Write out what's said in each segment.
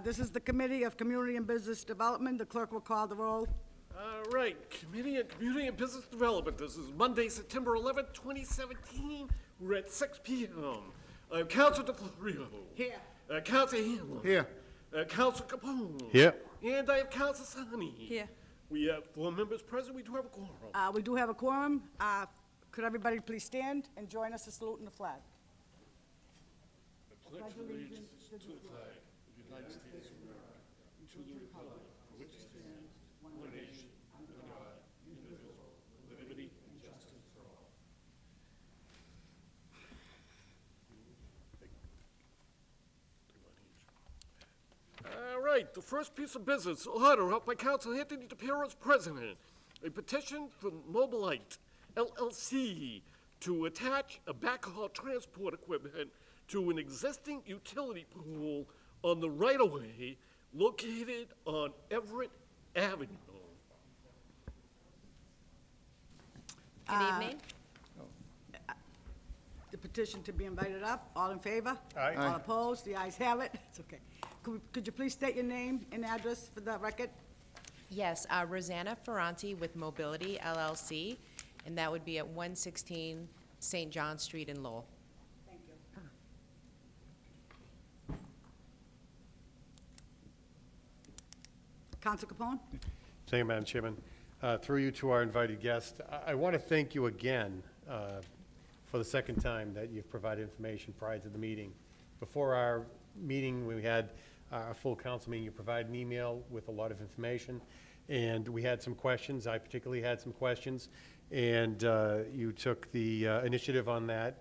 This is the Committee of Community and Business Development. The clerk will call the roll. All right, Community and Business Development. This is Monday, September 11th, 2017. We're at 6 p.m. Council DeFlorio. Here. Council Hanlon. Here. Council Capone. Here. And I have Council Sani. Here. We have 4 members present. We do have a quorum. We do have a quorum. Could everybody please stand and join us in saluting the flag? I pledge allegiance to the flag of the United States of America, and to the republic for which it stands, one nation, under God, indivisible, with liberty and justice for all. All right, the first piece of business, order up by Council Anthony DePiero as president. A petition from Mobilite LLC to attach a backhaul transport equipment to an existing utility pole on the right-of-way located on Everett Avenue. Good evening. The petition to be invited up. All in favor? Aye. All opposed? The ayes have it. It's okay. Could you please state your name and address for the record? Yes, Rosanna Ferranti with Mobility LLC, and that would be at 116 St. John Street in Lowell. Thank you. Council Capone? Thank you, Madam Chairman. Through you to our invited guest, I want to thank you again for the second time that you've provided information prior to the meeting. Before our meeting, we had our full council meeting. You provided an email with a lot of information, and we had some questions. I particularly had some questions, and you took the initiative on that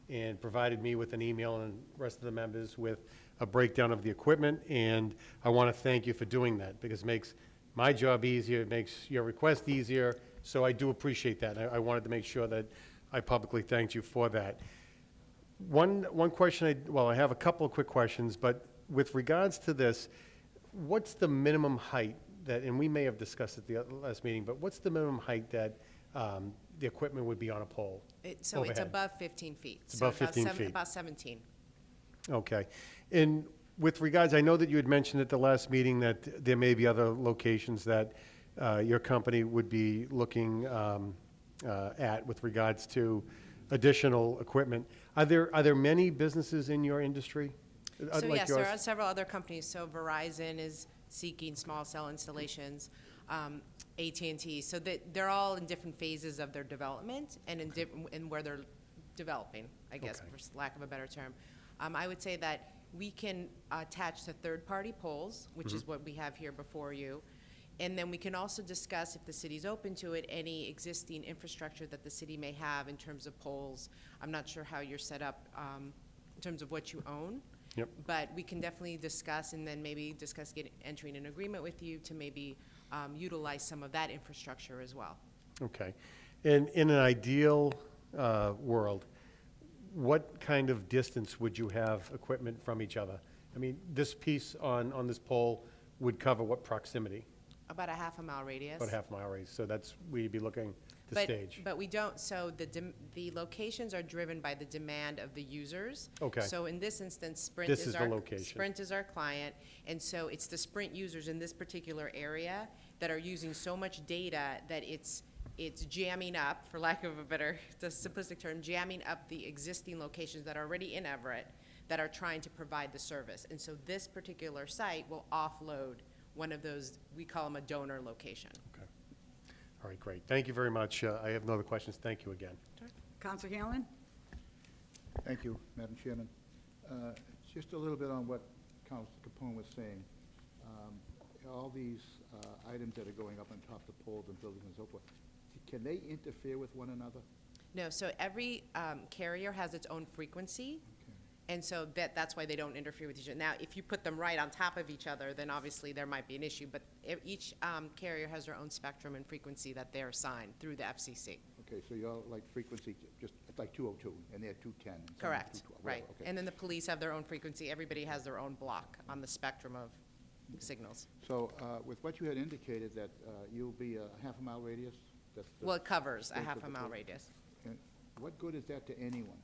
and provided me with an email and the rest of the members with a breakdown of the equipment, and I want to thank you for doing that because it makes my job easier, it makes your request easier, so I do appreciate that. I wanted to make sure that I publicly thanked you for that. One question, I have a couple of quick questions, but with regards to this, what's the minimum height that, and we may have discussed it the last meeting, but what's the minimum height that the equipment would be on a pole? It's overhead? above 15 feet. It's above 15 feet. About 17. Okay. And with regards, I know that you had mentioned at the last meeting that there may be other locations that your company would be looking at with regards to additional equipment. Are there many businesses in your industry? So like yes, yours? there are several other companies. So Verizon is seeking small cell installations, AT&T. So they're all in different phases of their development and in where they're developing, I guess, Okay. for lack of a better term. I would say that we can attach to third-party poles, which is what we have here before you. And then we can also discuss, if the city's open to it, any existing infrastructure that the city may have in terms of poles. I'm not sure how you're set up in terms of what you own. Yep. But we can definitely discuss and then maybe discuss entering an agreement with you to maybe utilize some of that infrastructure as well. Okay. And in an ideal world, what kind of distance would you have equipment from each other? I mean, this piece on this pole would cover what proximity? About a half-a-mile radius. About a half-mile radius. So that's where you'd be looking to stage. But we don't, so the locations are driven by the demand of the users. Okay. So in this instance, Sprint This is is the our, location. Sprint is our client, and so it's the Sprint users in this particular area that are using so much data that it's jamming up, for lack of a better, the simplistic term, jamming up the existing locations that are already in Everett that are trying to provide the service. And so this particular site will offload one of those, we call them a donor location. Okay. All right, great. Thank you very much. I have no other questions. Thank you again. Council Hanlon? Thank you, Madam Chairman. Just a little bit on what Councilor Capone was saying. All these items that are going up on top of the poles and buildings and so forth, can they interfere with one another? No, so every carrier has its own frequency, Okay. and so that's why they don't interfere with each other. Now, if you put them right on top of each other, then obviously there might be an issue, but each carrier has their own spectrum and frequency that they're assigned through the FCC. Okay, so you're like frequency, just like 202, and they're 210. and some are Correct, 212, right. okay. And then the police have their own frequency. Everybody has their own block on the spectrum of signals. So with what you had indicated that you'll be a half-a-mile radius? That's the- Well, it covers a that's half the a mile pole. radius. And what good is that to anyone?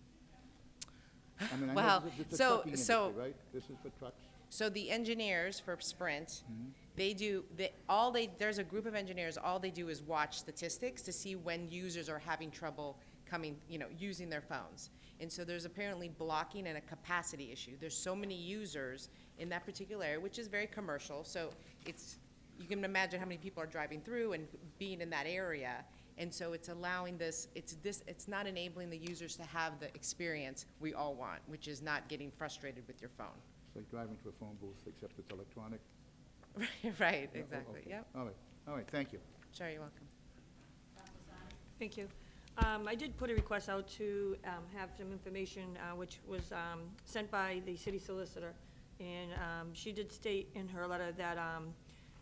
I mean, I Well, know this is the so- trucking so- industry, right? This is for trucks? So the engineers for Sprint, Mm-hmm. there's a group of engineers, all they do is watch statistics to see when users are having trouble using their phones. And so there's apparently blocking and a capacity issue. There's so many users in that particular area, which is very commercial, so you can imagine how many people are driving through and being in that area. And so it's allowing it's not enabling the users to have the experience we all want, which is not getting frustrated with your phone. It's like driving to a phone booth, except it's electronic. Right, Yeah, exactly, okay. yep. All right, thank you. Sure, you're welcome. Thank you. I did put a request out to have some information, which was sent by the city solicitor. And she did state in her letter that,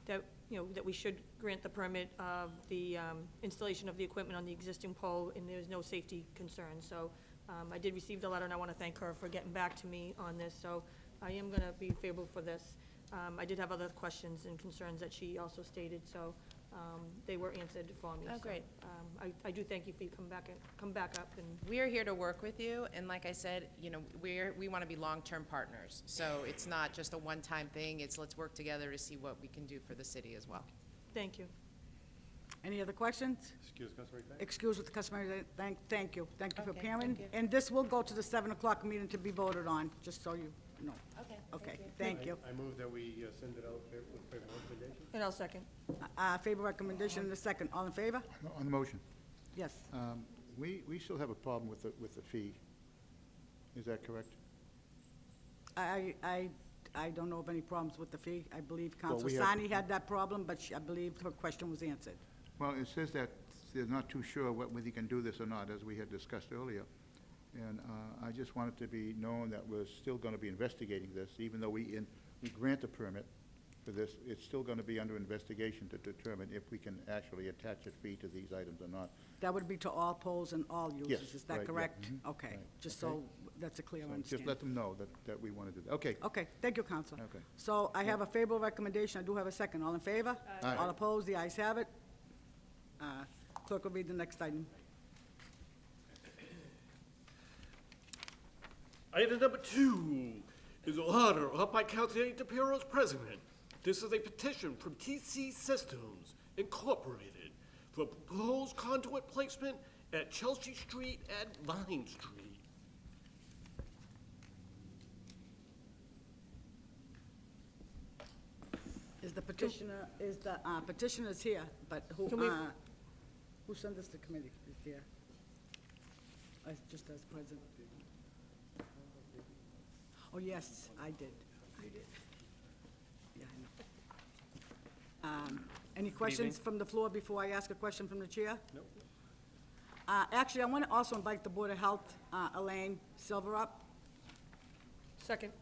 that we should grant the permit of the installation of the equipment on the existing pole, and there's no safety concerns. So I did receive the letter, and I want to thank her for getting back to me on this. So I am going to be favorable for this. I did have other questions and concerns that she also stated, so they were answered for me. Oh, So, great. I do thank you for you come back up and. We are here to work with you, and like I said, we want to be long-term partners. So it's not just a one-time thing, let's work together to see what we can do for the city as well. Thank you. Any other questions? Excuse customary thanks. Excuse with the customary, thank you. Thank you for Okay, appearing. thank you. And this will go to the 7 o'clock meeting to be voted on, just so you know. Okay. Okay, thank you. I move that we send it out with favorable recommendation. And I'll second. Favor recommendation in a second. All in favor? On the motion, Yes. we still have a problem with the fee. Is that correct? I don't know of any problems with the fee. I believe Well, Council we have- Sani had that problem, but I believe her question was answered. Well, it says that they're not too sure whether you can do this or not, as we had discussed earlier. And I just want it to be known that we're still going to be investigating this, even though we grant a permit for this, it's still going to be under investigation to determine if we can actually attach a fee to these items or not. That would be to all polls and all users, Yes, is that right, yeah, correct? mhm, Okay, right, just okay. so that's a clear So just understanding. let them know that we want to do that. Okay. Okay, thank you, Counsel. Okay. So I have a favorable recommendation, I do have a second. All in favor? Aye. All opposed? The ayes have it. Clerk will read the next item. Item number 2 is order up by Councilor DePiero as president. This is a petition from TC Systems Incorporated for proposed conduit placement at Chelsea Street and Vine Street. Is the petitioner's here, but Can we- who sent this to committee? Is there? Just as president. Oh, yes, I did. Yeah, I know. Any questions from the floor before I ask a question from the chair? No. Actually, I want to also invite the Board of Health, Elaine Silver up. Second.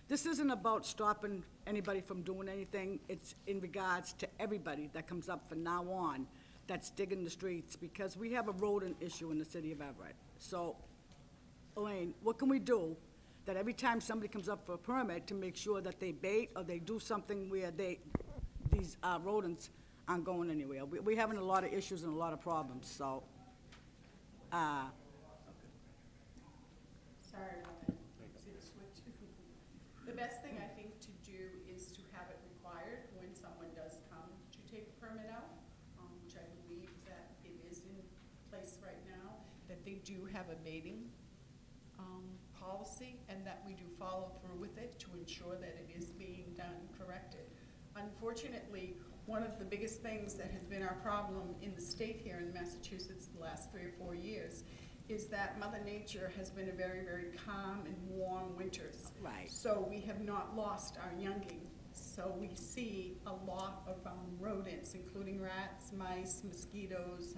This isn't about stopping anybody from doing anything. It's in regards to everybody that comes up from now on that's digging the streets, because we have a rodent issue in the city of Everett. So, Elaine, what can we do that every time somebody comes up for a permit to make sure that they bait or they do something where these rodents aren't going anywhere? We're having a lot of issues and a lot of problems, so, Sorry about that. See the switch? The best thing I think to do is to have it required when someone does come to take a permit out, which I believe that it is in place right now, that they do have a baiting policy, and that we do follow through with it to ensure that it is being done corrected. Unfortunately, one of the biggest things that has been our problem in the state here in Massachusetts the last 3 or 4 years is that Mother Nature has been a very, very calm and warm winters. Right. So we have not lost our younging. So we see a lot of rodents, including rats, mice, mosquitoes,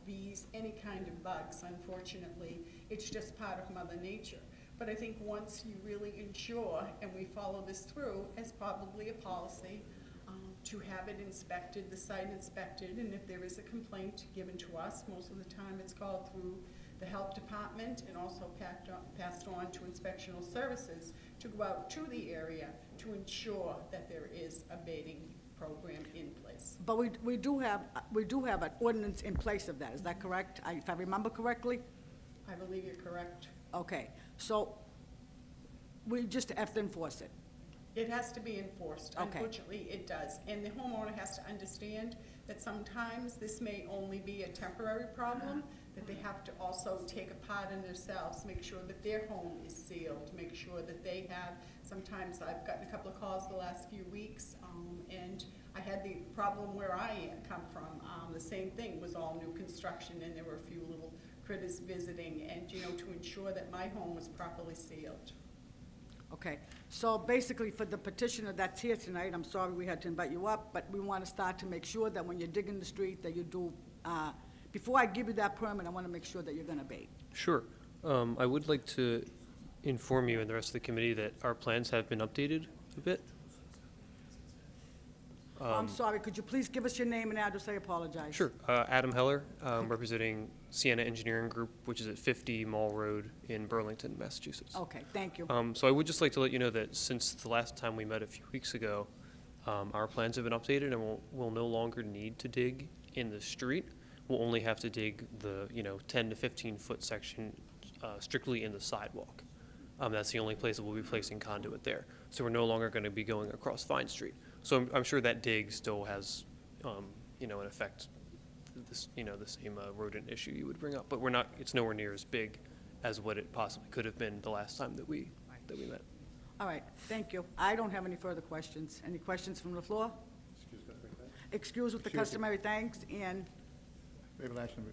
bees, any kind of bugs, unfortunately. It's just part of Mother Nature. But I think once you really ensure, and we follow this through as probably a policy, to have it inspected, the site inspected, and if there is a complaint given to us, most of the time it's called through the health department and also passed on to inspectional services to go out to the area to ensure that there is a baiting program in place. But we do have an ordinance in place of that, is that correct? If I remember correctly? I believe you're correct. Okay, so we just have to enforce it. It has to be enforced. Okay. Unfortunately, it does. And the homeowner has to understand that sometimes this may only be a temporary problem, that they have to also take a part in themselves, make sure that their home is sealed, make sure that they have, sometimes I've gotten a couple of calls the last few weeks, and I had the problem where I come from. The same thing was all new construction, and there were a few little critters visiting, and, you know, to ensure that my home was properly sealed. Okay, so basically for the petitioner that's here tonight, I'm sorry we had to invite you up, but we want to start to make sure that when you're digging the street, that you do, before I give you that permit, I want to make sure that you're going to abate. Sure. I would like to inform you and the rest of the committee that our plans have been updated a bit. I'm sorry, could you please give us your name and address? I apologize. Sure. Adam Heller, representing Sienna Engineering Group, which is at 50 Mall Road in Burlington, Massachusetts. Okay, thank you. So I would just like to let you know that since the last time we met a few weeks ago, our plans have been updated and we'll no longer need to dig in the street. We'll only have to dig the, 10 to 15 foot section strictly in the sidewalk. That's the only place that we'll be placing conduit there. So we're no longer going to be going across Vine Street. So I'm sure that dig still has, an effect, this, the same rodent issue you would bring up. But it's nowhere near as big as what it possibly could have been the last time that we met. All right, thank you. I don't have any further questions. Any questions from the floor? Excuse with the customary thanks, and Favorable action,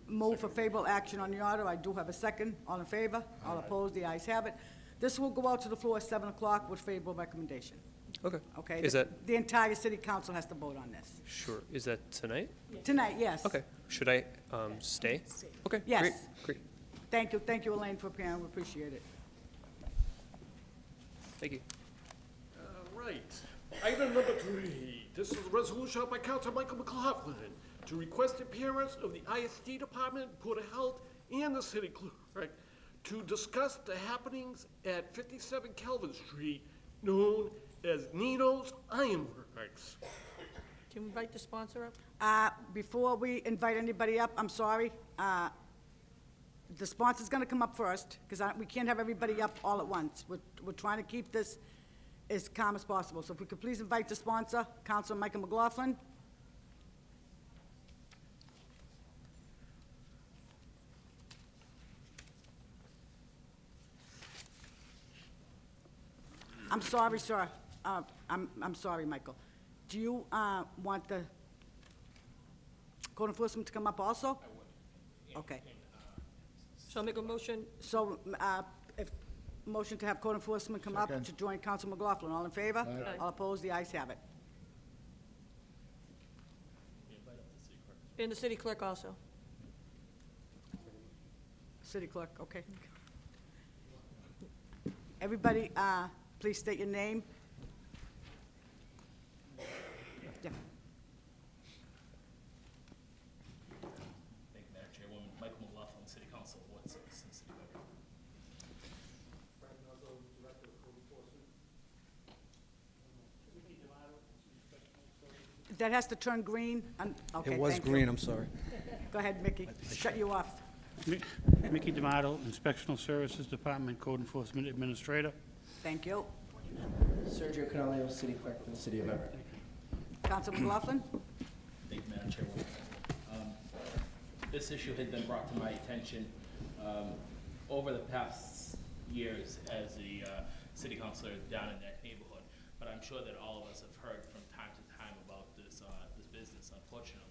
move for favorable action on the order. I do have a second. All in favor? All opposed? The ayes have it. This will go out to the floor at 7 o'clock with favorable recommendation. Okay. Okay? Is that, The entire city council has to vote on this. sure, is that tonight? Tonight, yes. Okay. Should I stay? Okay, Yes. great. Thank you, Elaine, for appearing. We appreciate it. Thank you. All right. Item number 3. This is a resolution by Councilor Michael McLaughlin to request appearance of the ISD Department, Board of Health, and the city clerk to discuss the happenings at 57 Kelvin Street, known as Nino's Ironworks. Can we invite the sponsor up? Before we invite anybody up, I'm sorry, the sponsor's gonna come up first, because we can't have everybody up all at once. We're trying to keep this as calm as possible. So if we could please invite the sponsor, Councilor Michael McLaughlin. I'm sorry, sir. I'm sorry, Michael. Do you want the code enforcement to come up also? I would. Okay. So I'll make a motion, So, if, motion to have code enforcement come up Second. to join Council McLaughlin. All in favor? Aye. All opposed? The ayes have it. and the city clerk also. City clerk, okay. Everybody, please state your name. Yeah. Thank you, Madam Chairwoman. Michael McLaughlin, City Council, Ward 6, in the City of Everett. That has to turn green. Okay, It was thank you. green, I'm sorry. Go ahead, Mickey. Shut you off. Mickey D'Amato, Inspectional Services Department, Code Enforcement Administrator. Thank you. Sergio Canalio, City Clerk for the City of Everett. Council McLaughlin? Thank you, Madam Chairwoman. This issue has been brought to my attention over the past years as the city councilor down in that neighborhood, but I'm sure that all of us have heard from time to time about this business, unfortunately.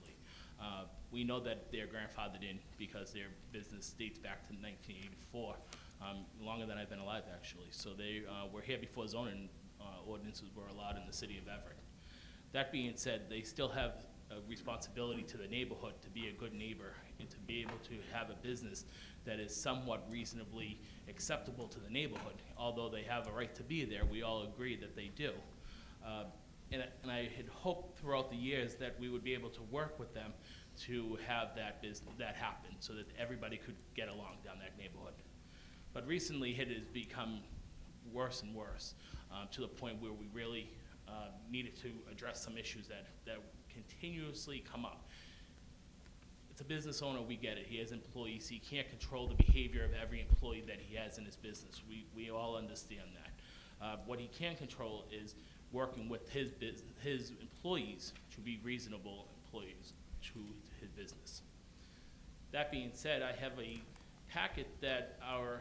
We know that they're grandfathered in because their business dates back to 1984, longer than I've been alive, actually. So they were here before zoning ordinances were allowed in the city of Everett. That being said, they still have a responsibility to the neighborhood to be a good neighbor and to be able to have a business that is somewhat reasonably acceptable to the neighborhood. Although they have a right to be there, we all agree that they do. And I had hoped throughout the years that we would be able to work with them to have that happen so that everybody could get along down that neighborhood. But recently it has become worse and worse to the point where we really needed to address some issues that continuously come up. It's a business owner, we get it. He has employees. He can't control the behavior of every employee that he has in his business. We all understand that. What he can control is working with his employees to be reasonable employees to his business. That being said, I have a packet that our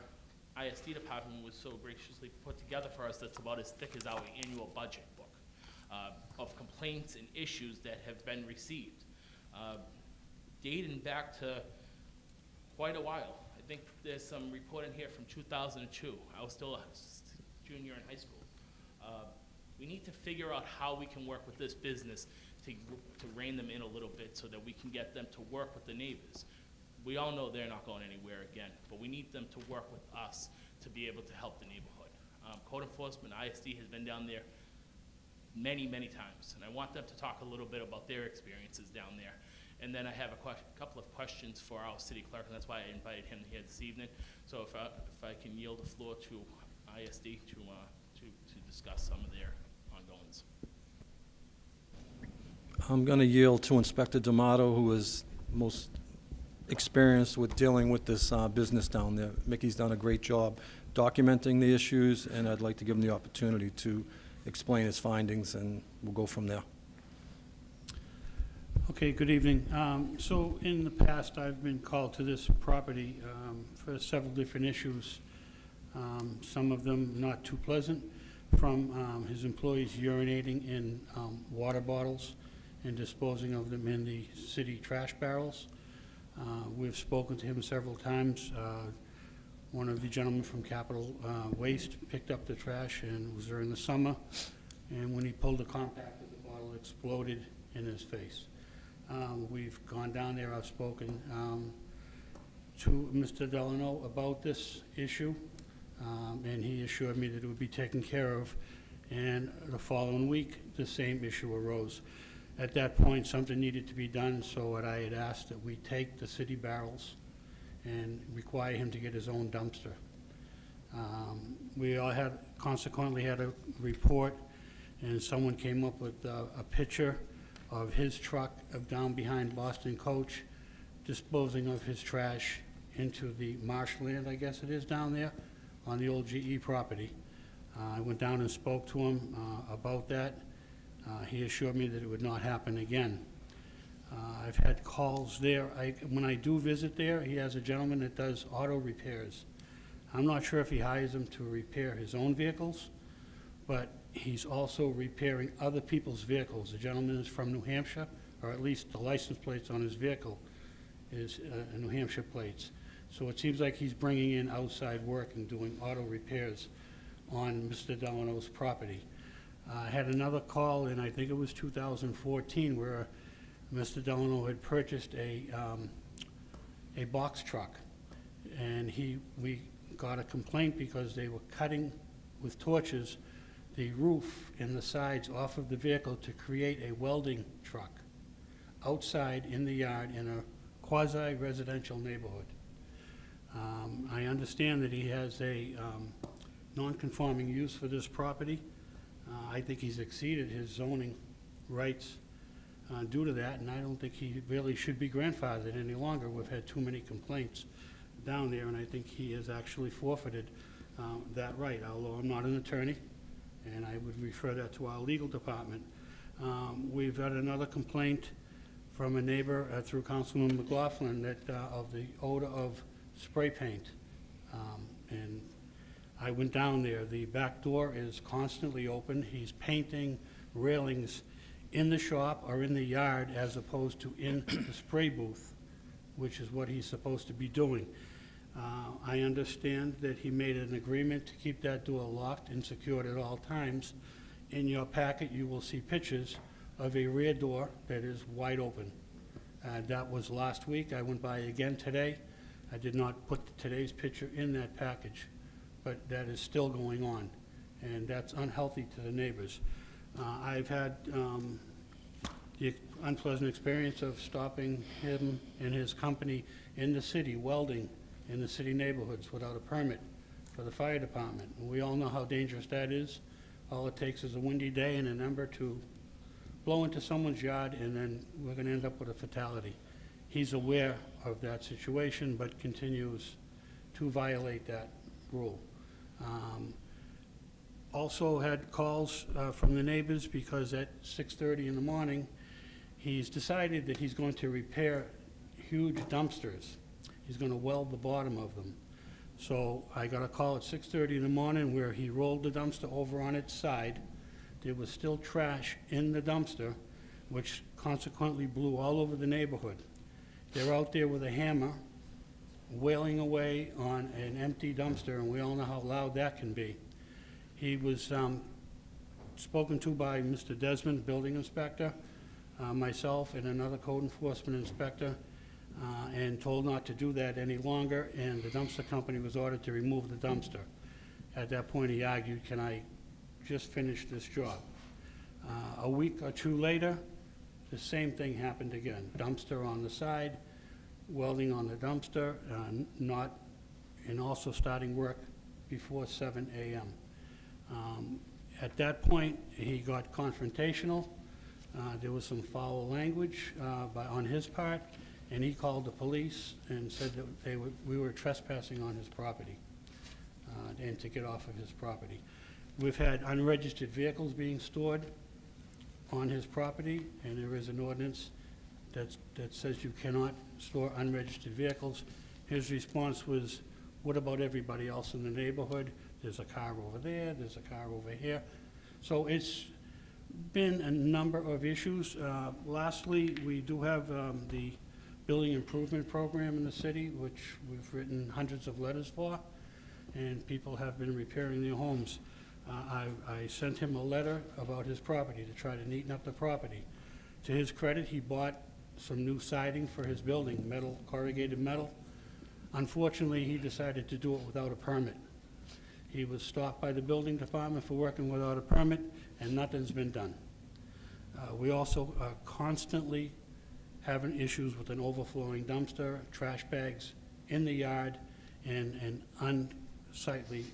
ISD department was so graciously put together for us that's about as thick as our annual budget book of complaints and issues that have been received, dating back to quite a while. I think there's some report in here from 2002. I was still a junior in high school. We need to figure out how we can work with this business to rein them in a little bit so that we can get them to work with the neighbors. We all know they're not going anywhere again, but we need them to work with us to be able to help the neighborhood. Code enforcement, ISD has been down there many, many times, and I want them to talk a little bit about their experiences down there. And then I have a couple of questions for our city clerk, and that's why I invited him here this evening. So if I can yield the floor to ISD to discuss some of their ongoings. I'm going to yield to Inspector D'Amato, who is most experienced with dealing with this business down there. Mickey's done a great job documenting the issues, and I'd like to give him the opportunity to explain his findings, and we'll go from there. Okay, good evening. So in the past, I've been called to this property for several different issues, some of them not too pleasant, from his employees urinating in water bottles and disposing of them in the city trash barrels. We've spoken to him several times. One of the gentlemen from Capital Waste picked up the trash, and it was during the summer, and when he pulled the compactor, the bottle exploded in his face. We've gone down there. I've spoken to Mr. Delano about this issue, and he assured me that it would be taken care of, and the following week, the same issue arose. At that point, something needed to be done, so what I had asked that we take the city barrels and require him to get his own dumpster. We all consequently had a report, and someone came up with a picture of his truck down behind Boston Coach, disposing of his trash into the marshland, I guess it is, down there on the old GE property. I went down and spoke to him about that. He assured me that it would not happen again. I've had calls there. When I do visit there, he has a gentleman that does auto repairs. I'm not sure if he hires them to repair his own vehicles, but he's also repairing other people's vehicles. The gentleman is from New Hampshire, or at least the license plates on his vehicle is New Hampshire plates. So it seems like he's bringing in outside work and doing auto repairs on Mr. Delano's property. I had another call in, I think it was 2014, where Mr. Delano had purchased a box truck, and we got a complaint because they were cutting with torches the roof and the sides off of the vehicle to create a welding truck outside in the yard in a quasi-residential neighborhood. I understand that he has a non-conforming use for this property. I think he's exceeded his zoning rights due to that, and I don't think he really should be grandfathered any longer. We've had too many complaints down there, and I think he has actually forfeited that right, although I'm not an attorney, and I would refer that to our legal department. We've had another complaint from a neighbor through Councilman McLaughlin that of the odor of spray paint. And I went down there. The back door is constantly open. He's painting railings in the shop or in the yard as opposed to in the spray booth, which is what he's supposed to be doing. I understand that he made an agreement to keep that door locked and secured at all times. In your packet, you will see pictures of a rear door that is wide open. That was last week. I went by again today. I did not put today's picture in that package, but that is still going on, and that's unhealthy to the neighbors. I've had the unpleasant experience of stopping him and his company in the city, welding in the city neighborhoods without a permit for the fire department. And we all know how dangerous that is. All it takes is a windy day and an ember to blow into someone's yard, and then we're gonna end up with a fatality. He's aware of that situation, but continues to violate that rule. Also had calls from the neighbors because at 6:30 in the morning, he's decided that he's going to repair huge dumpsters. He's gonna weld the bottom of them. So I got a call at 6:30 in the morning where he rolled the dumpster over on its side. There was still trash in the dumpster, which consequently blew all over the neighborhood. They're out there with a hammer, wailing away on an empty dumpster, and we all know how loud that can be. He was spoken to by Mr. Desmond, building inspector, myself, and another code enforcement inspector, and told not to do that any longer, and the dumpster company was ordered to remove the dumpster. At that point, he argued, can I just finish this job? A week or two later, the same thing happened again. Dumpster on the side, welding on the dumpster, and also starting work before 7 a.m. At that point, he got confrontational. There was some foul language on his part, and he called the police and said that we were trespassing on his property, and to get off of his property. We've had unregistered vehicles being stored on his property, and there is an ordinance that says you cannot store unregistered vehicles. His response was, what about everybody else in the neighborhood? There's a car over there, there's a car over here. So it's been a number of issues. Lastly, we do have the building improvement program in the city, which we've written hundreds of letters for, and people have been repairing their homes. I sent him a letter about his property to try to neaten up the property. To his credit, he bought some new siding for his building, metal, corrugated metal. Unfortunately, he decided to do it without a permit. He was stopped by the building department for working without a permit, and nothing's been done. We also are constantly having issues with an overflowing dumpster, trash bags in the yard, and an unsightly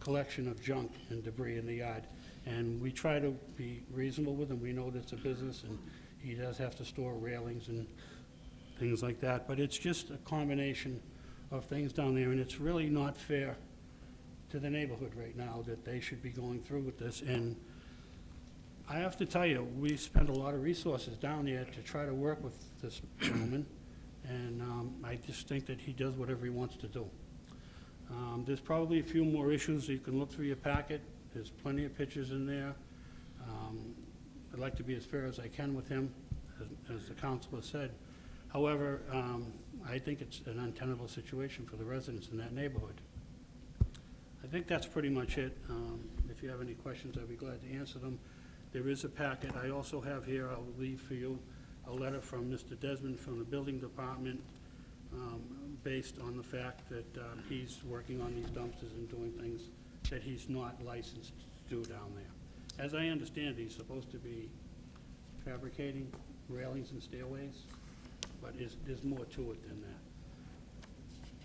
collection of junk and debris in the yard. And we try to be reasonable with him. We know that's a business, and he does have to store railings and things like that. But it's just a combination of things down there, and it's really not fair to the neighborhood right now that they should be going through with this. And I have to tell you, we spend a lot of resources down there to try to work with this gentleman, and I just think that he does whatever he wants to do. There's probably a few more issues. You can look through your packet. There's plenty of pictures in there. I'd like to be as fair as I can with him, as the council has said. However, I think it's an untenable situation for the residents in that neighborhood. I think that's pretty much it. If you have any questions, I'd be glad to answer them. There is a packet. I also have here, I'll leave for you, a letter from Mr. Desmond from the building department, based on the fact that he's working on these dumpsters and doing things that he's not licensed to do down there. As I understand, he's supposed to be fabricating railings and stairways, but there's more to it than that.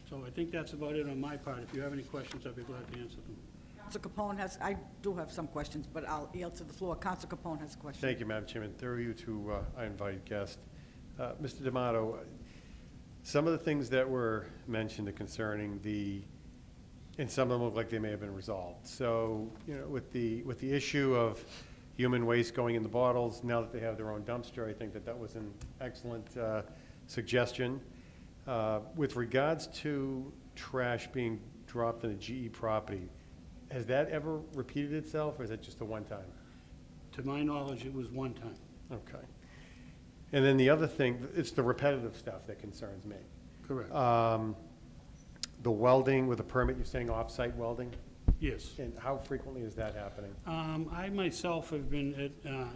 So I think that's about it on my part. If you have any questions, I'd be glad to answer them. Council Capone has, I do have some questions, but I'll yield to the floor. Council Capone has a question. Thank you, Madam Chairman. Through you to our invited guest. Mr. D'Amato, some of the things that were mentioned are concerning and some of them look like they may have been resolved. So, with the issue of human waste going in the bottles, now that they have their own dumpster, I think that was an excellent suggestion. With regards to trash being dropped on a GE property, has that ever repeated itself, or is it just a one-time? To my knowledge, it was one time. Okay. And then the other thing, it's the repetitive stuff that concerns me. Correct. The welding with a permit, you're saying off-site welding? Yes. And how frequently is that happening? I myself have been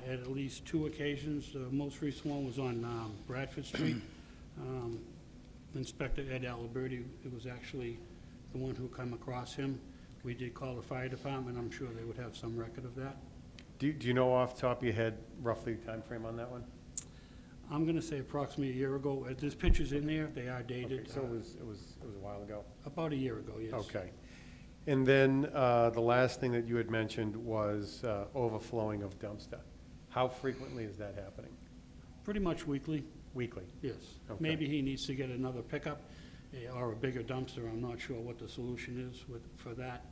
at least 2 occasions. The most recent one was on Bradford Street. Inspector Ed Aliberti, it was actually the one who come across him. We did call the fire department. I'm sure they would have some record of that. Do you know off the top of your head roughly time frame on that one? I'm going to say approximately a year ago. There's pictures in there. They are dated. Okay, so it was a while ago. About a year ago, yes. Okay. And then the last thing that you had mentioned was overflowing of dumpster. How frequently is that happening? Pretty much weekly, Weekly? yes. Okay. Maybe he needs to get another pickup or a bigger dumpster. I'm not sure what the solution is for that.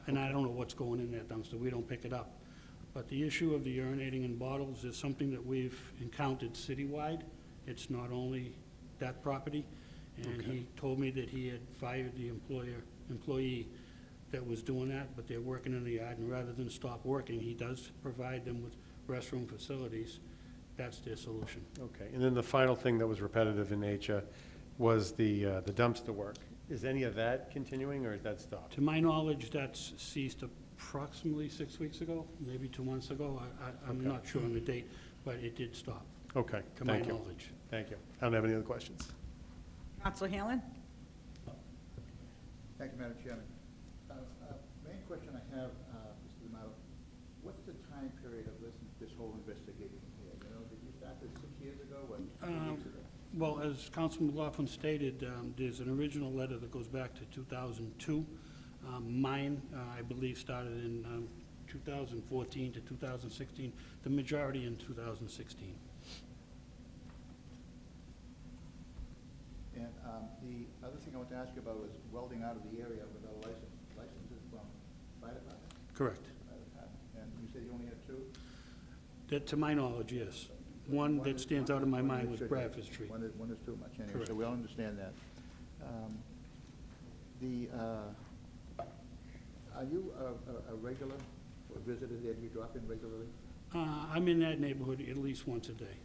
And I don't know what's going in that dumpster. We don't pick it up. But the issue of the urinating in bottles is something that we've encountered citywide. It's not only that property. And he told me that he had fired the employee that was doing that, but they're working in the yard, and rather than stop working, he does provide them with restroom facilities. That's their solution. Okay, and then the final thing that was repetitive in nature was the dumpster work. Is any of that continuing, or is that stopped? To my knowledge, that's ceased approximately 6 weeks ago, maybe 2 months ago. I'm Okay. not sure on the date, but it did stop, Okay, to my thank you. knowledge. Thank you. I don't have any other questions. Counselor Hanlon? Thank you, Madam Chairman. Main question I have, Mr. D'Amato, what's the time period of this whole investigation here? You know, did you start this 6 years ago, or 2 weeks ago? Well, as Councilman McLaughlin stated, there's an original letter that goes back to 2002. Mine, I believe, started in 2014 to 2016, the majority in 2016. And the other thing I want to ask you about was welding out of the area without a license. Licenses from fire department? Correct. Fire department. And you said you only had 2? That, to my knowledge, yes. One that stands out in my mind was Bradford Street. One is too much, anyway, Correct. so we all understand that. Are you a regular or visitor there? Do you drop in regularly? I'm in that neighborhood at least once a day.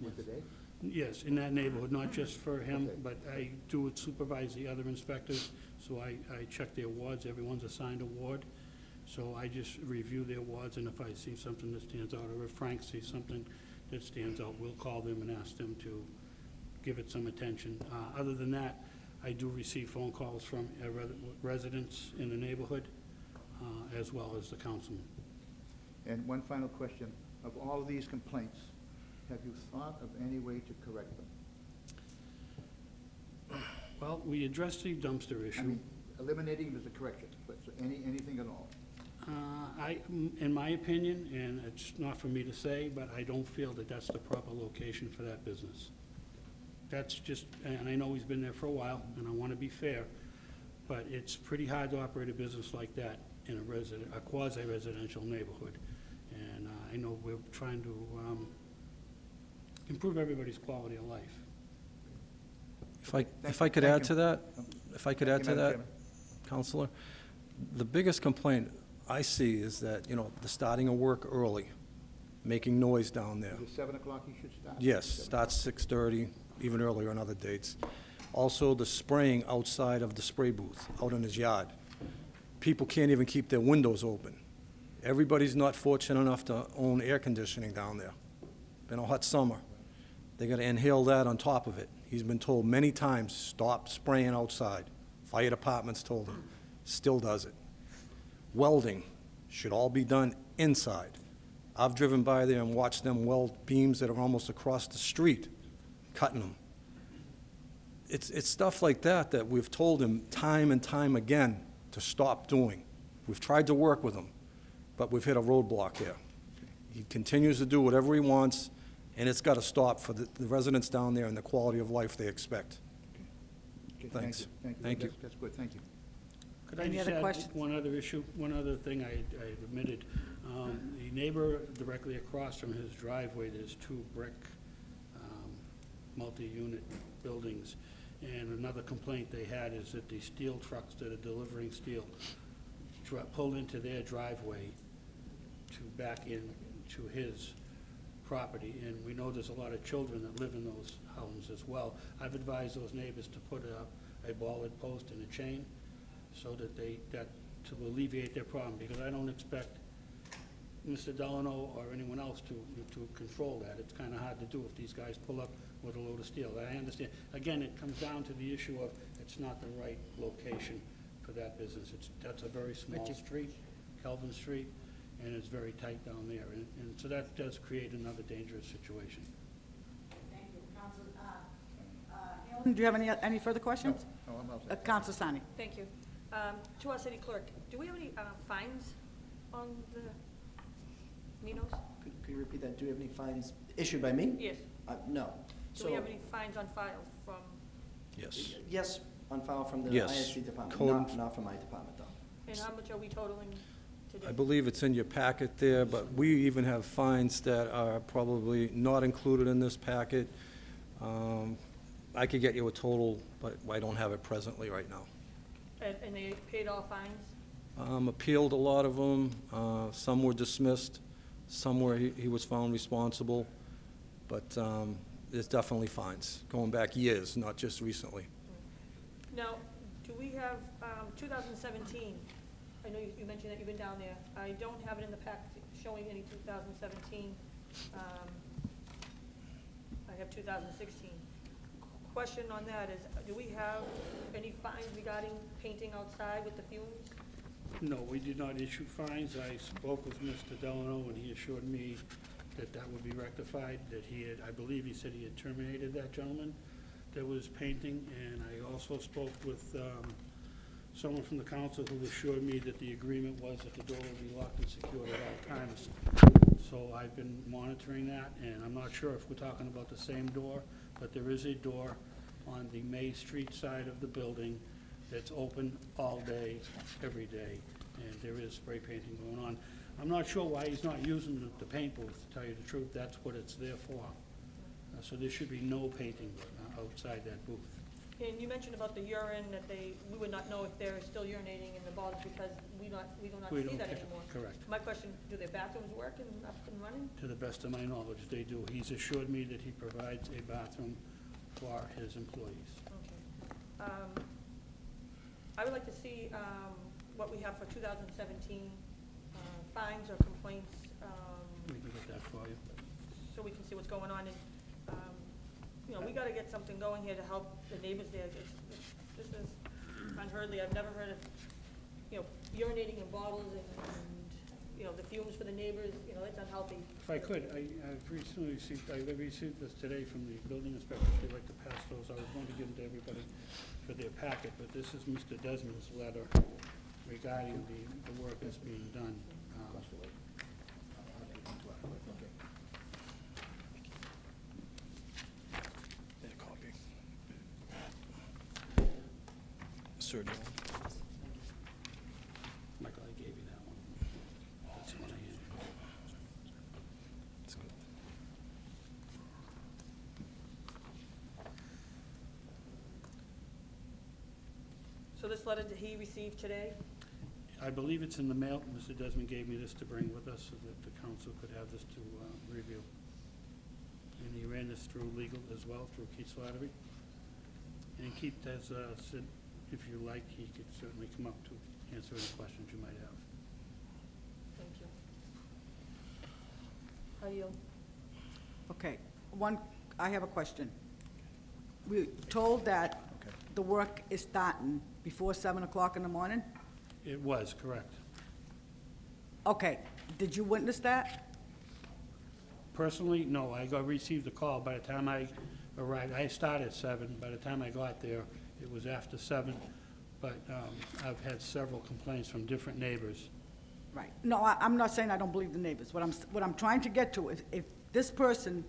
Once a day? Yes, in that neighborhood, not just for him, Okay. but I do supervise the other inspectors, so I check their wards. Everyone's assigned a ward, so I just review their wards, and if I see something that stands out, or if Frank sees something that stands out, we'll call them and ask them to give it some attention. Other than that, I do receive phone calls from residents in the neighborhood, as well as the councilman. And one final question. Of all of these complaints, have you thought of any way to correct them? Well, we addressed the dumpster I issue. mean, eliminating them is a correction, but so anything at all? In my opinion, and it's not for me to say, but I don't feel that that's the proper location for that business. That's just, and I know he's been there for a while, and I want to be fair, but it's pretty hard to operate a business like that in a quasi-residential neighborhood. And I know we're trying to improve everybody's quality of life. If I could add to that, Madam Chairman. Counselor, the biggest complaint I see is that, the starting of work early, making noise down there. Is it 7 o'clock you should start? Yes, 7 starts 6:30, even earlier on other dates. Also, the spraying outside of the spray booth, out in his yard. People can't even keep their windows open. Everybody's not fortunate enough to own air conditioning down there. Been a hot summer. They gotta inhale that on top of it. He's been told many times, stop spraying outside. Fire department's told him, still does it. Welding should all be done inside. I've driven by there and watched them weld beams that are almost across the street, cutting them. It's stuff like that that we've told him time and time again to stop doing. We've tried to work with him, but we've hit a roadblock there. He continues to do whatever he wants, and it's got to stop for the residents down there and the quality of life they expect. Okay, Thanks. Thank you. Thank you. That's good, thank you. Could I Any just other add questions? one other issue, one other thing I admitted? The neighbor directly across from his driveway, there's 2 brick multi-unit buildings. And another complaint they had is that the steel trucks that are delivering steel pulled into their driveway to back in to his property. And we know there's a lot of children that live in those homes as well. I've advised those neighbors to put up a bollard post and a chain so that to alleviate their problem, because I don't expect Mr. Delano or anyone else to control that. It's kind of hard to do if these guys pull up with a load of steel. I understand. Again, it comes down to the issue of it's not the right location for that business. That's a very small street, Kelvin Street, and it's very tight down there. And so that does create another dangerous situation. Thank you. Counselor, Hanlon, do you have any further questions? No, I'm not. Counsel Sani. Thank you. To our city clerk, do we have any fines on the Minos? Could you repeat that? Do we have any fines issued by me? Yes. No. Do we have any fines on file from, Yes. Yes, on file from the Yes. ISD department, Code- not from my department, though. and how much are we totaling today? I believe it's in your packet there, but we even have fines that are probably not included in this packet. I could get you a total, but I don't have it presently right now. And they paid all fines? Appealed a lot of them, some were dismissed, some were, he was found responsible, but there's definitely fines, going back years, not just recently. Now, do we have 2017? I know you mentioned that you've been down there. I don't have it in the packet showing any 2017. I have 2016. Question on that is, do we have any fines regarding painting outside with the fumes? No, we did not issue fines. I spoke with Mr. Delano, and he assured me that that would be rectified, that he had, I believe he said he had terminated that gentleman that was painting, and I also spoke with someone from the council who assured me that the agreement was that the door would be locked and secured at all times. So I've been monitoring that, and I'm not sure if we're talking about the same door, but there is a door on the May Street side of the building that's open all day, every day, and there is spray painting going on. I'm not sure why he's not using the paint booth, to tell you the truth. That's what it's there for. So there should be no painting outside that booth. And you mentioned about the urine, that we would not know if they're still urinating in the bottles because we do not We see don't that care. anymore. Correct. My question, do their bathrooms work and up and running? To the best of my knowledge, they do. He's assured me that he provides a bathroom for his employees. Okay. I would like to see what we have for 2017 fines or complaints, We can get that for you. so we can see what's going on. And, we gotta get something going here to help the neighbors there. This is unheardly. I've never heard of, urinating in bottles and the fumes for the neighbors, it's unhealthy. If I could, I've recently received this today from the building inspector. If they'd like to pass those, I was going to give them to everybody for their packet, but this is Mr. Desmond's letter regarding the work that's being done. Copy. Sergio. Michael, I gave you that one. That's the one I handed. That's good. So this letter that he received today, I believe it's in the mail. Mr. Desmond gave me this to bring with us so that the council could have this to review. And he ran this through legal as well, through Keith Slattery. And Keith has said, if you like, he could certainly come up to answer any questions you might have. thank you. I yield. Okay, I have a question. We told that the work is starting before 7 o'clock in the morning? It was, correct. Okay, did you witness that? Personally, no, received a call. By the time I arrived, I started at 7. By the time I got there, it was after 7. But I've had several complaints from different neighbors. Right. No, I'm not saying I don't believe the neighbors. What I'm trying to get to is if this person,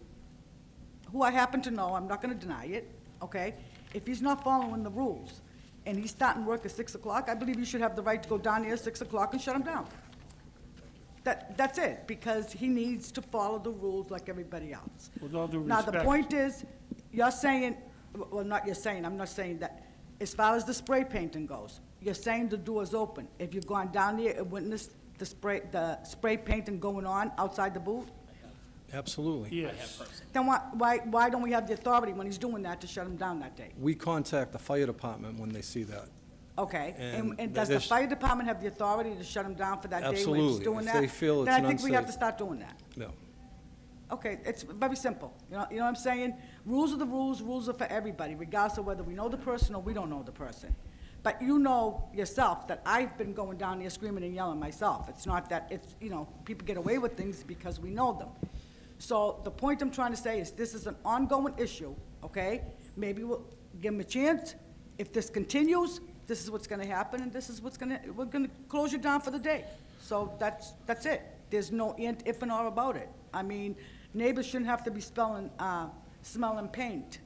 who I happen to know, I'm not gonna deny it, okay? If he's not following the rules and he's starting work at 6 o'clock, I believe you should have the right to go down there at 6 o'clock and shut him down. That's it, because he needs to follow the rules like everybody else. With all due Now, the respect- point is, you're saying, well, not you're saying, I'm not saying that, as far as the spray painting goes, you're saying the door's open. If you've gone down there and witnessed the spray painting going on outside the booth, Absolutely. Yes. then why don't we have the authority when he's doing that to shut him down that day? We contact the fire department when they see that. Okay, And and does the there's- fire department have the authority to shut him down for that day when he's Absolutely. doing If that? they feel it's Then I think we have to unsafe. start doing that. No. Okay, it's very simple. You know what I'm saying? Rules are the rules, rules are for everybody, regardless of whether we know the person or we don't know the person. But you know yourself that I've been going down there screaming and yelling myself. It's not that it's, people get away with things because we know them. So the point I'm trying to say is this is an ongoing issue, okay? Maybe we'll give him a chance. if this continues, this is what's gonna happen, and this is we're gonna close you down for the day. So that's it. There's no if and or about it. I mean, neighbors shouldn't have to be smelling paint,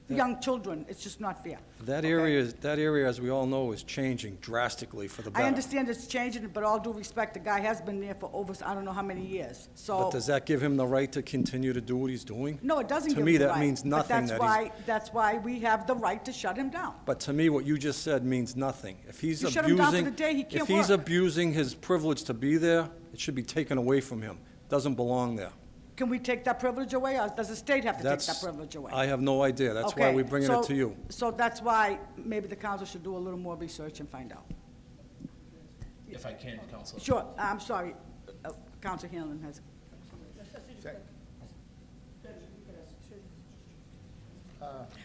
young children, it's just not fair. That area, as we all know, is changing drastically for the better. I understand it's changing, but all due respect, the guy has been there for over, I don't know how many years, so. But does that give him the right to continue to do what he's doing? No, it doesn't To give me, him the that right, means but nothing that's why we have the right to shut him down. But to me, what you just said means nothing. If he's You shut him down for abusing, the day, he can't if he's work. abusing his privilege to be there, it should be taken away from him. Doesn't belong there. Can we take that privilege away, or does the state have to take that That's, privilege away? I have no idea. That's why Okay, we're bringing it to you. So that's why maybe the council should do a little more research and find out. If I can, Counselor. Sure, I'm sorry, Council Hanlon has.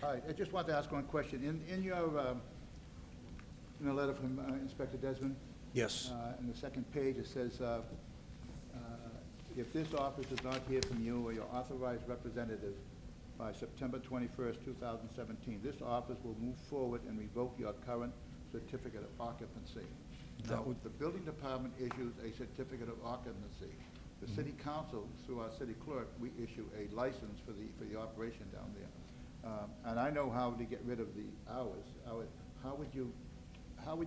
Hi, I just wanted to ask one question. In your, in the letter from Inspector Desmond, Yes. in the second page, it says, if this office does not hear from you or your authorized representative by September 21st, 2017, this office will move forward and revoke your current certificate of occupancy. That Now, would- the building department issues a certificate of occupancy. The city council, through our city clerk, we issue a license for the operation down there. And I know how to get rid of the hours. How would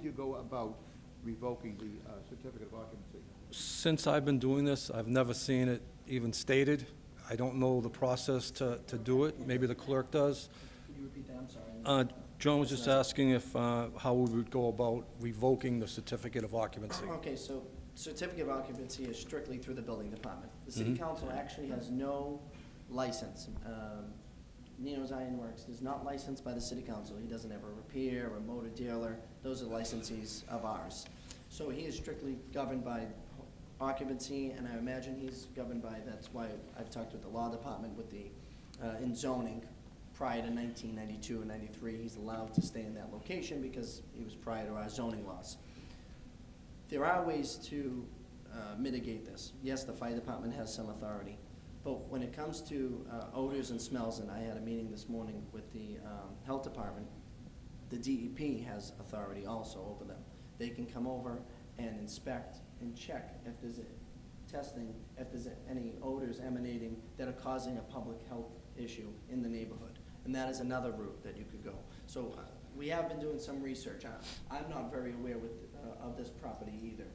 you go about revoking the certificate of occupancy? Since I've been doing this, I've never seen it even stated. I don't know the process to do it. Maybe the clerk does. Could you repeat that? I'm sorry. John was just asking if, how we would go about revoking the certificate of occupancy. Okay, so certificate of occupancy is strictly through the building department. The city council actually has no license. Nino's Iron Works is not licensed by the city council. He doesn't have a repair or a motor dealer. Those are licensees of ours. So he is strictly governed by occupancy, and I imagine he's governed by, that's why I've talked with the law department with the, in zoning, prior to 1992 and 93, he's allowed to stay in that location because he was prior to our zoning laws. There are ways to mitigate this. Yes, the fire department has some authority, but when it comes to odors and smells, and I had a meeting this morning with the health department, the DEP has authority also over them. They can come over and inspect and check if there's if there's any odors emanating that are causing a public health issue in the neighborhood. And that is another route that you could go. So we have been doing some research. I'm not very aware of this property either,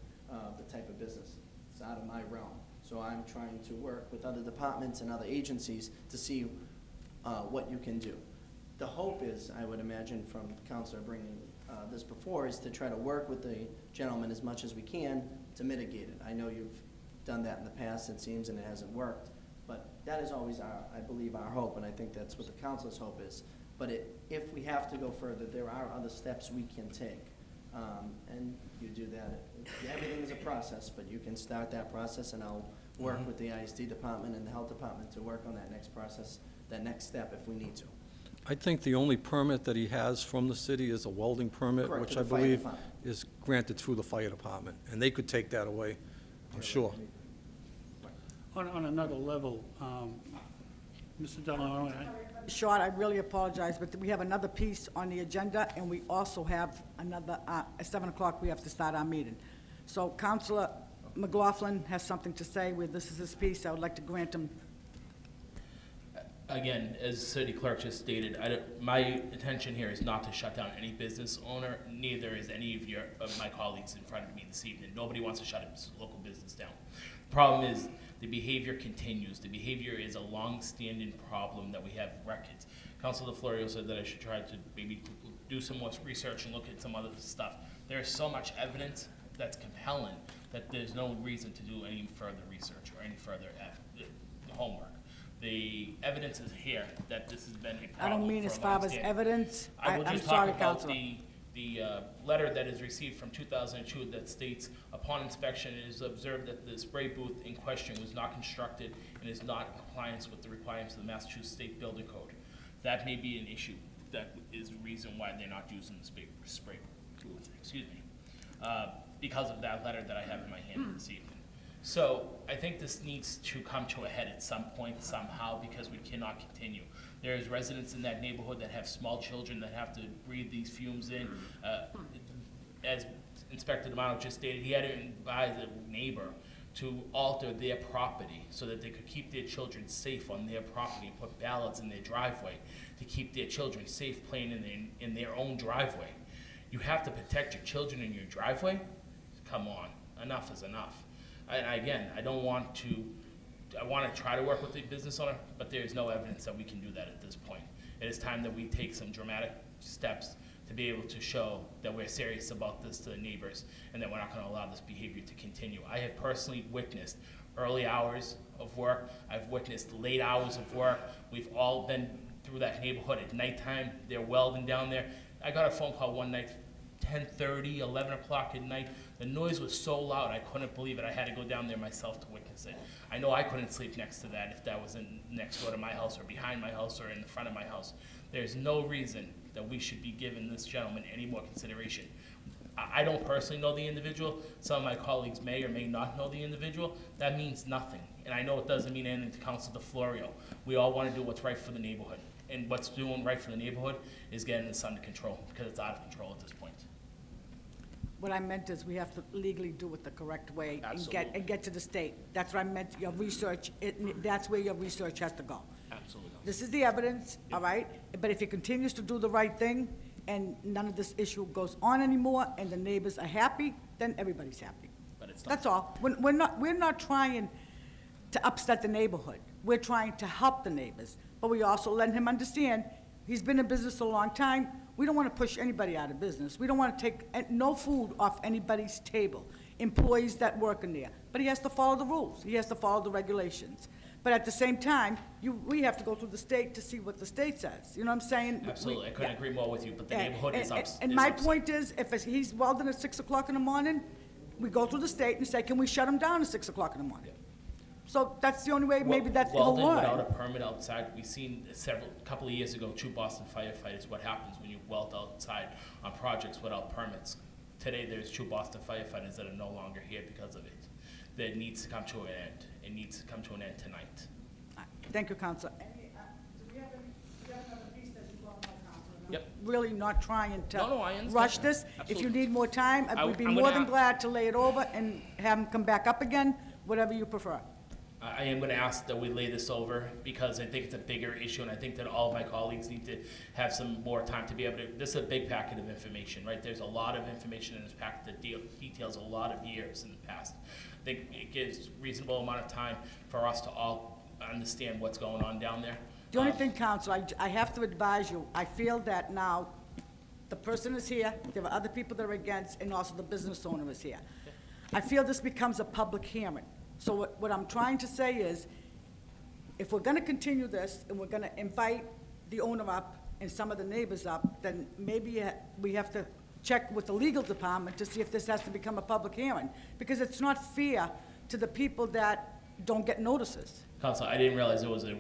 the type of business. It's out of my realm. So I'm trying to work with other departments and other agencies to see what you can do. The hope is, I would imagine from Councilor bringing this before, is to try to work with the gentleman as much as we can to mitigate it. I know you've done that in the past, it seems, and it hasn't worked. But that is always I believe, our hope, and I think that's what the council's hope is. But if we have to go further, there are other steps we can take. And you do that. Everything is a process, but you can start that process, and I'll work with the ISD department and the health department to work on that next process, that next step if we need to. I think the only permit that he has from the city is a welding permit, Correct, which to I the fire believe department. is granted through the fire department, and they could take that away, I'm sure. On another level, Mr. Delano, Short, I really apologize, but we have another piece on the agenda, and we also have another, at 7 o'clock, we have to start our meeting. So Councilor McLaughlin has something to say, where this is his piece, I would like to grant him. Again, as city clerk just stated, my intention here is not to shut down any business owner, neither is any of my colleagues in front of me this evening. Nobody wants to shut a local business down. The problem is the behavior continues. The behavior is a long-standing problem that we have records. Councilor Florio said that I should try to maybe do some more research and look at some other stuff. There is so much evidence that's compelling that there's no reason to do any further research or any further homework. The evidence is here that this has been a problem. I don't mean for as a far long as time. evidence, I will I'm just sorry, talk about Councilor. the letter that is received from 2002 that states, upon inspection, it is observed that the spray booth in question was not constructed and is not in compliance with the requirements of the Massachusetts State Building Code. That may be an issue. That is the reason why they're not using the spray booth, excuse me, because of that letter that I have in my hand this evening. So I think this needs to come to a head at some point somehow, because we cannot continue. There's residents in that neighborhood that have small children that have to breathe these fumes in. As Inspector D'Amato just stated, he had to advise a neighbor to alter their property so that they could keep their children safe on their property, put ballots in their driveway to keep their children safe playing in their own driveway. You have to protect your children in your driveway? Come on, enough is enough. Again, I want to try to work with the business owner, but there is no evidence that we can do that at this point. It is time that we take some dramatic steps to be able to show that we're serious about this to the neighbors and that we're not going to allow this behavior to continue. I have personally witnessed early hours of work. I've witnessed late hours of work. We've all been through that neighborhood at nighttime. They're welding down there. I got a phone call one night, 10:30, 11 o'clock at night. The noise was so loud, I couldn't believe it. I had to go down there myself to witness it. I know I couldn't sleep next to that if that was next door to my house or behind my house or in the front of my house. There's no reason that we should be giving this gentleman any more consideration. I don't personally know the individual. Some of my colleagues may or may not know the individual. That means nothing. And I know it doesn't mean anything to Councilor DeFlorio. We all want to do what's right for the neighborhood. And what's doing right for the neighborhood is getting this under control, because it's out of control at this point. What I meant is we have to legally do it the correct way Absolutely. and get to the state. That's what I meant, your research, that's where your research has to go. Absolutely. This is the evidence, all right? But if he continues to do the right thing and none of this issue goes on anymore and the neighbors are happy, then everybody's happy. But it's not. That's all. We're not trying to upset the neighborhood. We're trying to help the neighbors. But we also let him understand, he's been in business a long time. We don't want to push anybody out of business. We don't want to take no food off anybody's table, employees that work in there. But he has to follow the rules. He has to follow the regulations. But at the same time, we have to go through the state to see what the state says. You know what I'm saying? Absolutely. I couldn't Yeah. agree more with you, but the neighborhood is upset. And my point is, if he's welding at 6 o'clock in the morning, we go through the state and say, can we shut him down at 6 o'clock in the morning? So that's the only way, maybe that's the whole Welding line. without a permit outside, we've seen couple of years ago, 2 Boston firefighters, what happens when you weld outside on projects without permits. Today, there's 2 Boston firefighters that are no longer here because of it. That needs to come to an end. It needs to come to an end tonight. Thank you, Counselor. Do we have another piece that you want, Counselor? Yep. Really not trying to No, I understand. rush this. If you Absolutely. need more time, I would be I'm more gonna than ask- glad to lay it over and have him come back up again, whatever you prefer. I am going to ask that we lay this over, because I think it's a bigger issue, and I think that all of my colleagues need to have some more time to be able to, this is a big packet of information, right? There's a lot of information in this packet that details a lot of years in the past. I think it gives reasonable amount of time for us to all understand what's going on down there. The only thing, Counselor, I have to advise you, I feel that now the person is here, there are other people that are against, and also the business owner is here. I feel this becomes a public hearing. So what I'm trying to say is, if we're gonna continue this, and we're gonna invite the owner up and some of the neighbors up, then maybe we have to check with the legal department to see if this has to become a public hearing, because it's not fair to the people that don't get notices. Council, I didn't realize there was a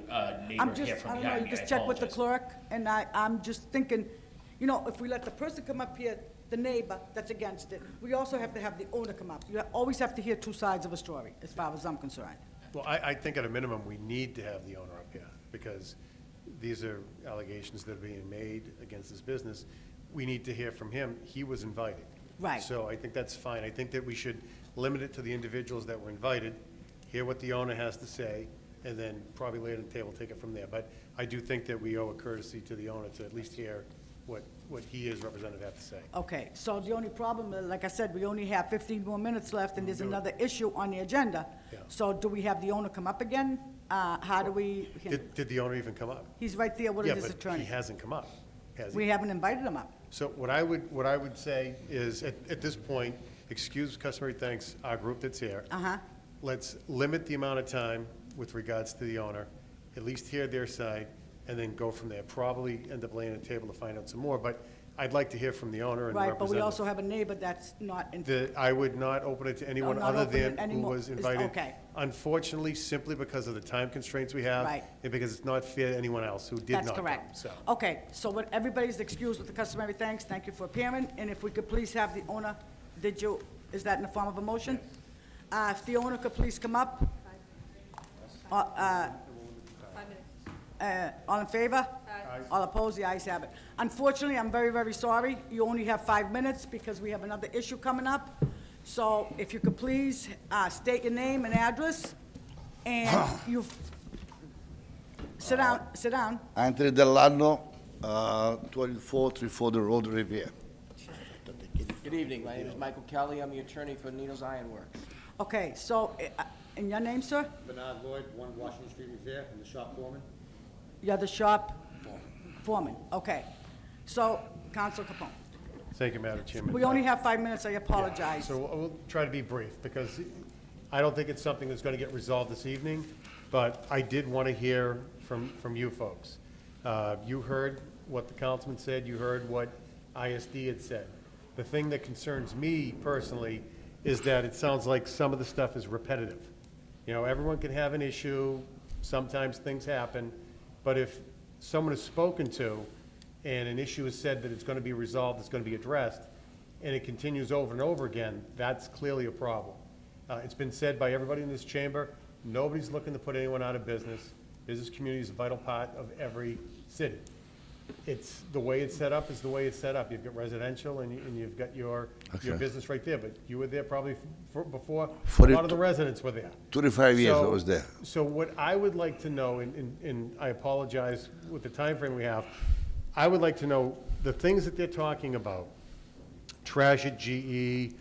neighbor I'm just, here from I don't behind know, me. you I just check with the apologize. clerk, and I'm just thinking, you know, if we let the person come up here, the neighbor that's against it, we also have to have the owner come up. You always have to hear 2 sides of a story, as far as I'm concerned. Well, I think at a minimum, we need to have the owner up here, because these are allegations that are being made against this business. We need to hear from him. He was invited. Right. So I think that's fine. I think that we should limit it to the individuals that were invited, hear what the owner has to say, and then probably lay it on the table, take it from there. But I do think that we owe a courtesy to the owner to at least hear what he as representative have to say. Okay, so the only problem, like I said, we only have 15 more minutes left, and there's another issue on the agenda. Yeah. So do we have the owner come up again? How do we, Did the owner even come up? he's right there with Yeah, his but attorney. he hasn't come up, has he? We haven't invited him up. So what I would say is, at this point, excuse customary thanks, our group that's here. Uh-huh. Let's limit the amount of time with regards to the owner, at least hear their side, and then go from there. Probably end up laying a table to find out some more, but I'd like to hear from the owner and the Right, but we representative. also have a neighbor that's not in, I would not open it to anyone not other open it than who anymore. was Is- invited. okay. Unfortunately, simply because of the time constraints we have. Right. And because it's not fair to anyone else who did not that's come. correct. So, Okay, so what, everybody's excused with the customary thanks. Thank you for appearing, and if we could please have the owner, is that in the form of a motion? If the owner could please come up. 5 minutes. All in favor? All opposed? The ayes have it. Unfortunately, I'm very, very sorry. You only have 5 minutes because we have another issue coming up. So if you could please state your name and address, and you, sit down. Anthony Delano, 2434 The Road, Revere. Good evening, my name is Michael Kelly, I'm the attorney for Nino's Iron Works. Okay, so, and your name, sir? Bernard Lloyd, 1 Washington Street, Revere, and the shop foreman. You're the shop foreman, okay. So, Counsel Capone. Thank you, Madam Chairman. We only have 5 minutes, I apologize. So we'll try to be brief, because I don't think it's something that's going to get resolved this evening, but I did want to hear from you folks. You heard what the councilman said, you heard what ISD had said. The thing that concerns me personally is that it sounds like some of the stuff is repetitive. You know, everyone can have an issue, sometimes things happen, but if someone is spoken to and an issue is said that it's going to be resolved, it's going to be addressed, and it continues over and over again, that's clearly a problem. It's been said by everybody in this chamber, nobody's looking to put anyone out of business. Business community is a vital part of every city. It's, the way it's set up is the way it's set up. You've got residential and you've got your business right there, but you were there probably before a lot of the residents were there. 25 years I was there. So what I would like to know, and I apologize with the time frame we have, I would like to know the things that they're talking about, trash at GE,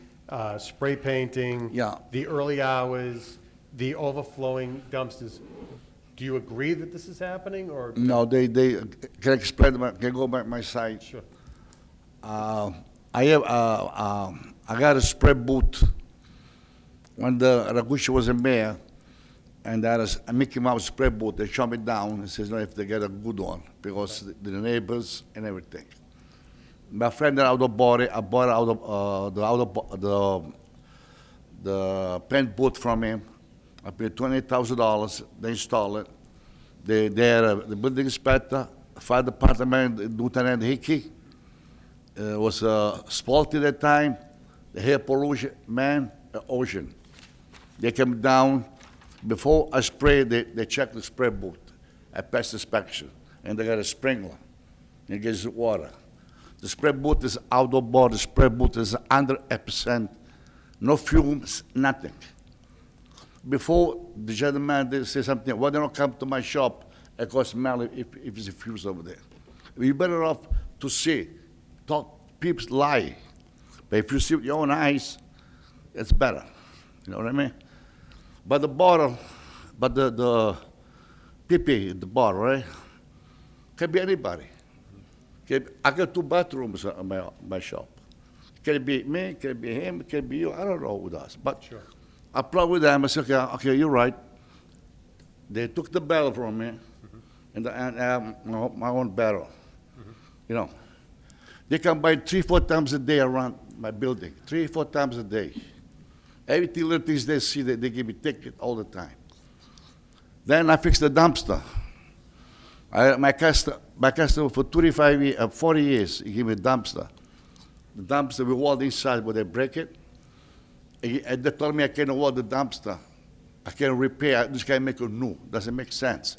spray painting, the early hours, the overflowing dumpsters. Do you agree that this is happening, or? No, they can I explain, can I go back my side? Sure. I got a spray booth when the Ragusa was a mayor, and that is a Mickey Mouse spray booth. They shut me down and says, no, if they get a good one, because the neighbors and everything. My friend that I bought it out of the paint booth from him. I paid $28,000. They install it. The building inspector, fire department, Lieutenant Hickey, was faulty at that time. The air pollution, man, ocean. They came down. Before I spray, they check the spray booth at pest inspection, and they got a sprinkler. It gives water. The spray booth is outdoor board. The spray booth is 100%, no fumes, nothing. Before the gentleman did say something, why don't you come to my shop and go smell if it's a fuse over there? You're better off to see. Talk, people lie. But if you see with your own eyes, it's better. You know what I mean? But the bottle, but the pee-pee in the bottle, right? Can be anybody. I got 2 bathrooms in my shop. Can it be me? Can it be him? Can it be you? I don't know who does. But sure. I plug with them. I said, okay, you're right. They took the barrel from me, and I have my own barrel. You know, they come by 3-4 times a day around my building. 3-4 times a day. Every little things they see, they give me ticket all the time. Then I fix the dumpster. My customer for 40 years, he gave me a dumpster. The dumpster, we wall inside, but they break it. And they told me I can't wall the dumpster. I can't repair, this guy make it new. Doesn't make sense.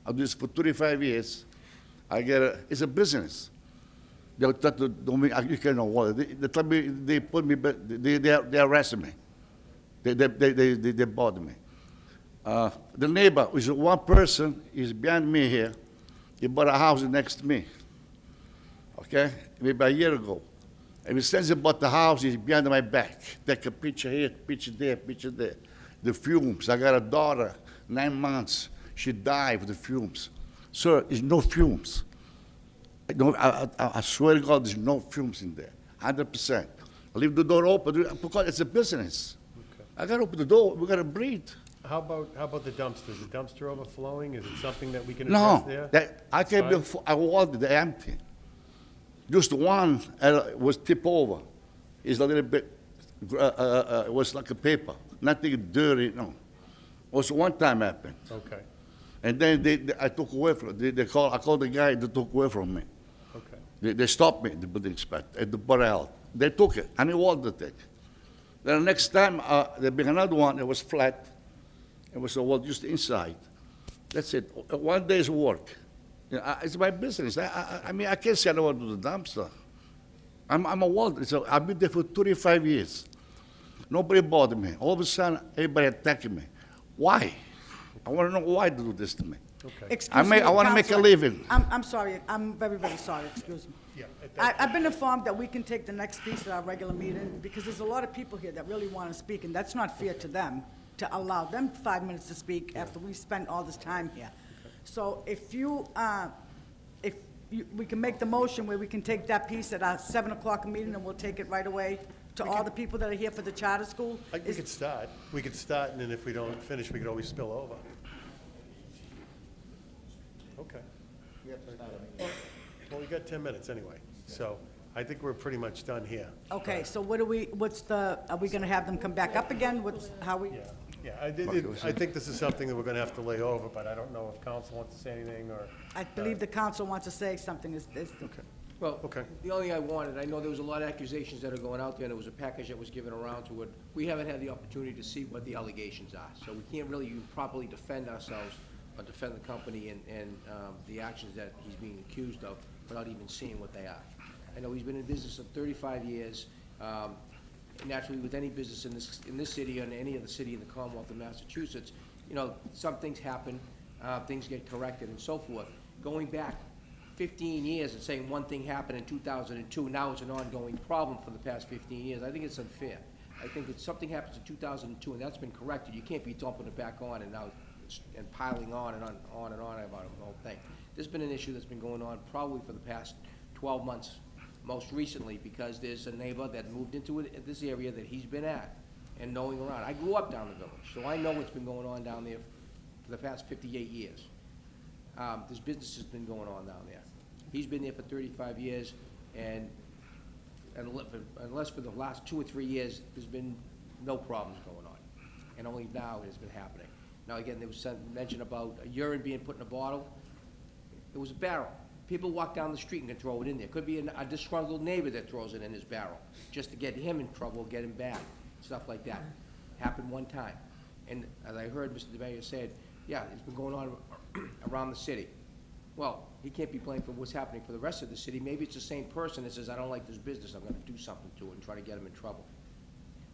I do this for 35 years. It's a business. They you can't wall it. They told me, they put me, they arrested me. They bought me. The neighbor, which is one person, is behind me here. He bought a house next to me. Okay? Maybe a year ago. And since he bought the house, he's behind my back. Take a picture here, picture there, picture there. The fumes. I got a daughter, 9 months. She died of the fumes. Sir, there's no fumes. I swear to God, there's no fumes in there. 100%. I leave the door open because it's a business. Okay. I got to open the door. We got to breathe. How about the dumpsters? The dumpster overflowing? Is it something that we can address there? No, I can't be. I walled it empty. Just one was tipped over. It's a little bit. It was like a paper. Nothing dirty. No. It was one time happened. Okay. And then I took away from it. I called the guy that took away from me. Okay. They stopped me, the building inspector, at the Board of Health. They took it, and he walled the thing. Then the next time, there been another one, it was flat. It was a wall just inside. That's it. 1 day's work. You know, it's my business. I mean, I can't say I don't want to do the dumpster. I'm a wall. So I've been there for 35 years. Nobody bothered me. All of a sudden, everybody attacking me. Why? I want to know why they do this to me. Excuse me, I want to make a Counselor. living. I'm sorry, I'm very, very sorry, excuse me. Yeah, I've been informed that we can take the next piece at our regular meeting, because there's a lot of people here that really want to speak, and that's not fair to them, to allow them 5 minutes to speak after we spent all this time here. So if we can make the motion where we can take that piece at our 7 o'clock meeting, and we'll take it right away to all the people that are here for the charter school. We could start. We could start, and then if we don't finish, we could always spill over. Okay. Well, we got 10 minutes anyway, so I think we're pretty much done here. Okay, so are we gonna have them come back up again? Yeah, I think this is something that we're gonna have to lay over, but I don't know if council wants to say anything, or... I believe the council wants to say something. Well, Okay. the only thing I wanted, I know there was a lot of accusations that are going out there, and there was a package that was given around to it. We haven't had the opportunity to see what the allegations are, so we can't really properly defend ourselves or defend the company and the actions that he's being accused of without even seeing what they are. I know he's been in business for 35 years. Naturally, with any business in this city or in any other city in the Commonwealth of Massachusetts, you know, some things happen, things get corrected and so forth. Going back 15 years and saying one thing happened in 2002, now it's an ongoing problem for the past 15 years, I think it's unfair. I think that something happens in 2002 and that's been corrected, you can't be dumping it back on and now and piling on and on about the whole thing. There's been an issue that's been going on probably for the past 12 months, most recently, because there's a neighbor that moved into this area that he's been at and knowing around. I grew up down the village, so I know what's been going on down there for the past 58 years. This business has been going on down there. He's been there for 35 years, and unless for the last 2 or 3 years, there's been no problems going on. And only now it has been happening. Now, again, there was some mention about a urine being put in a bottle. It was a barrel. People walk down the street and can throw it in there. Could be a disgruntled neighbor that throws it in his barrel, just to get him in trouble, get him back, stuff like that. Happened one time. And as I heard Mr. DeMayor said, yeah, it's been going on around the city. Well, he can't be blamed for what's happening for the rest of the city. Maybe it's the same person that says, I don't like this business, I'm gonna do something to it and try to get him in trouble.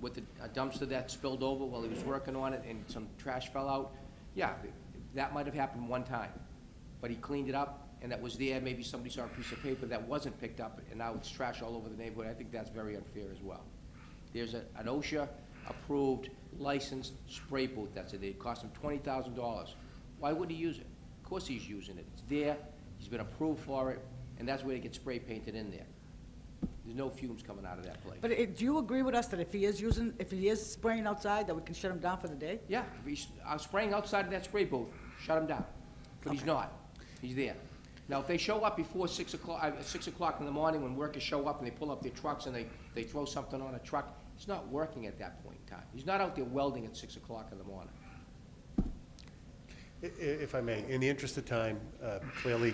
With a dumpster that spilled over while he was working on it and some trash fell out, yeah, that might have happened one time. But he cleaned it up, and that was there. Maybe somebody saw a piece of paper that wasn't picked up, and now it's trash all over the neighborhood. I think that's very unfair as well. There's an OSHA-approved, licensed spray booth that's in there. It cost him $20,000. Why would he use it? Of course he's using it. It's there, he's been approved for it, and that's where it gets spray painted in there. There's no fumes coming out of that place. But do you agree with us that if he is spraying outside, that we can shut him down for the day? Yeah, if he's spraying outside of that spray booth, shut him down. But he's not. He's there. Now, if they show up before 6 o'clock in the morning, when workers show up and they pull up their trucks and they throw something on a truck, he's not working at that point in time. He's not out there welding at 6 o'clock in the morning. If I may, in the interest of time, clearly,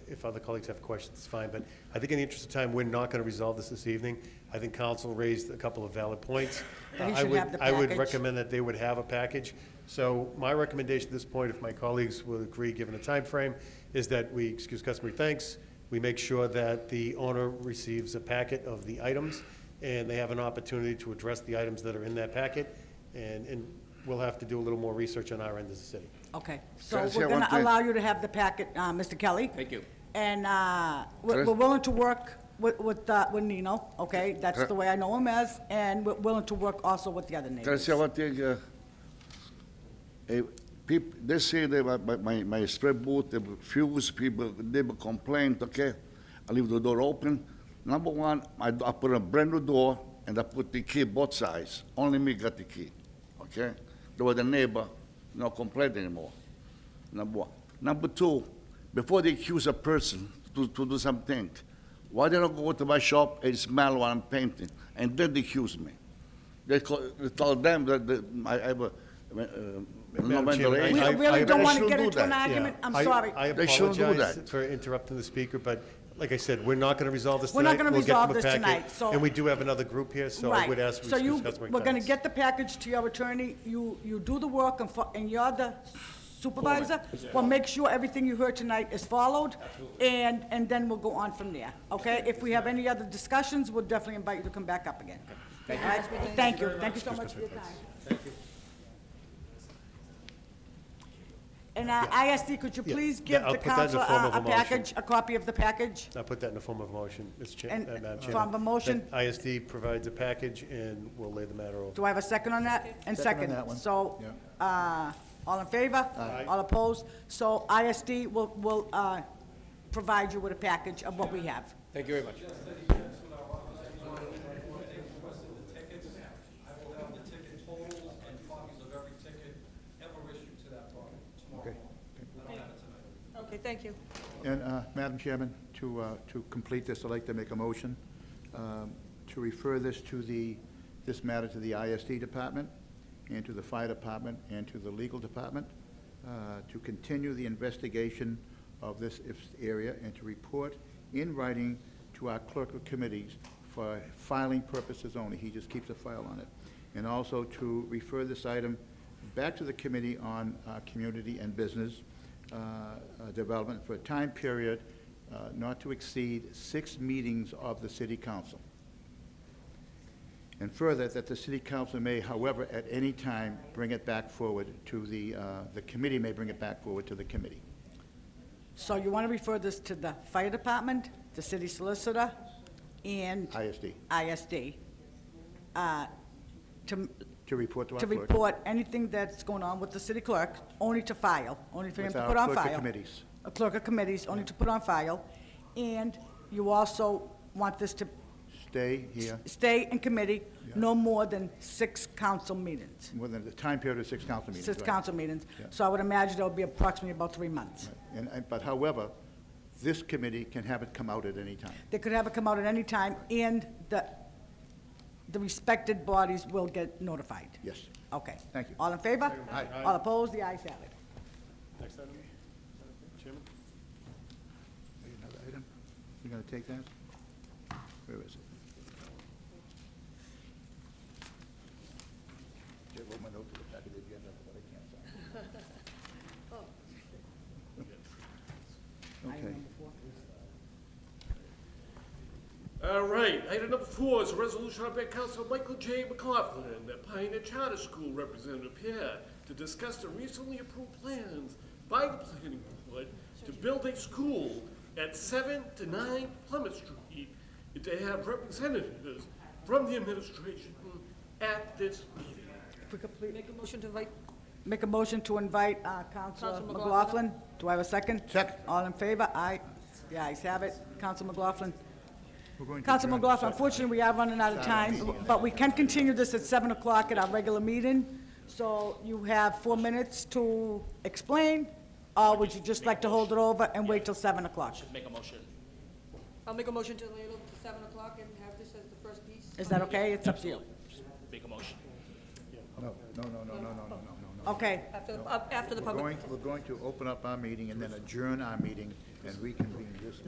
if other colleagues have questions, it's fine, but I think in the interest of time, we're not going to resolve this evening. I think council raised a couple of valid points. That he should have the I would package. recommend that they would have a package. So my recommendation at this point, if my colleagues will agree, given the time frame, is that we excuse customary thanks, we make sure that the owner receives a packet of the items, and they have an opportunity to address the items that are in that packet, and we'll have to do a little more research on our end as a city. Okay, so Can I say we're one gonna thing? allow you to have the packet, Mr. Kelly. Thank you. And Can I- we're willing to work with Nino, okay? That's the way I know him as, and we're willing to work also with the other Can I neighbors. say one thing? They say that my spray booth, the fuse, people, they complain, okay? I leave the door open. Number one, I put a brand new door, and I put the key both sides. Only me got the key, okay? There was a neighbor, no complaint anymore. Number one. Number two, before they accuse a person to do something, why they don't go to my shop and smell while I'm painting? And then they accuse me. They tell them that I have a no mental age. We really don't I want to shouldn't get do into an that. argument, I'm I- sorry. I They shouldn't do apologize that. for interrupting the speaker, but like I said, we're not gonna resolve this We're tonight. not gonna We'll get resolve them a this packet, tonight, so- And we do have another group here, so I would Right. ask we So you, discuss when it we're gonna comes. get the package to your attorney, you do the work, and you're the supervisor. Well, make sure everything you heard tonight is followed, and then we'll go on from there, okay? If we have any other discussions, we'll definitely invite you to come back up again. All right? Thank you so much for your time. And ISD, could you Yeah, please yeah, give I'll the put that in the council form of a a motion. package, a copy of the package? I'll put that in the form of a motion, Mr. And, Madam Chairman. from a motion? That ISD provides a package, and we'll lay the matter over. Do I have a second on that? And Second on second. that one. So, Yeah. all in favor? Aye. All opposed? So ISD will provide you with a package of what we have. Thank you very much. Okay. Okay, thank you. And, Madam Chairman, to complete this, I'd like to make a motion to refer this matter to the ISD department, and to the fire department, and to the legal department, to continue the investigation of this area, and to report in writing to our clerk of committees for filing purposes only. He just keeps a file on it. And also to refer this item back to the Committee on Community and Business Development for a time period not to exceed 6 meetings of the City Council. And further, that the City Council may, however, at any time, bring it back forward to the committee may bring it back forward to the committee. So you want to refer this to the fire department, the city solicitor, and ISD, ISD, to report to our to clerk. report anything that's going on with the city clerk, only to file, only for him With to our put on clerk of file. committees. A clerk of committees, only to put on file. And you also want this to Stay here, stay in committee no more than 6 council meetings, within the time period of 6 council meetings. 6 right. council meetings. Yeah. So I would imagine it'll be approximately about 3 months. But however, this committee can have it come out at any time. They could have it come out at any time, and the respected bodies will get notified. Yes. Okay. Thank you. All in favor? Aye. All opposed? The ayes have it. Next item, Chairman? Another item? You gonna take that? Where is it? Just wrote my note to the back of the agenda, but I can't sign it. Okay. All right, item number 4 is a resolution by Councilor Michael J. McLaughlin, the Pioneer Charter School representative here to discuss the recently approved plans by the planning board to build a school at 7 to 9 Plymouth Street, and to have representatives from the administration at this meeting. Make a motion to invite, Make a motion to invite Councilor Councilor McLaughlin. Do I have a second? Second. All in favor? Aye. The ayes have it. Councilor McLaughlin. We're going to Councilor adjourn McLaughlin, this unfortunately, we are running out of time, but we can continue this at 7 o'clock at our regular meeting. So you have 4 minutes to explain, or would you just like to hold it over and wait till 7 o'clock? Make a motion. I'll make a motion to lay it over to 7 o'clock and have this as the first piece. Is that okay? It's up to you. Just make a motion. No. Okay. After the public. We're going to open up our meeting and then adjourn our meeting and reconvene this.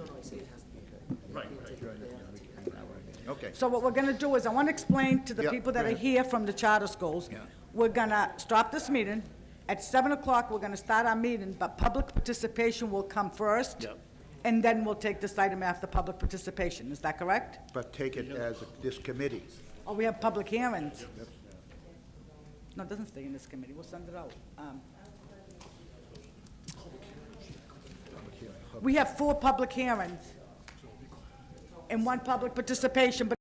Right, Adjourn it and reconvene our meeting. Okay. So what we're gonna do is, I wanna explain to the Yeah, people that go are ahead. here from the charter schools. Yeah. We're gonna stop this meeting. At 7 o'clock, we're gonna start our meeting, but public participation will come first. Yep. And then we'll take this item after public participation. Is that correct? But take it as this committee. Oh, we have public hearings. No, it doesn't stay in this committee. We'll send it out. We have 4 public hearings and 1 public participation, but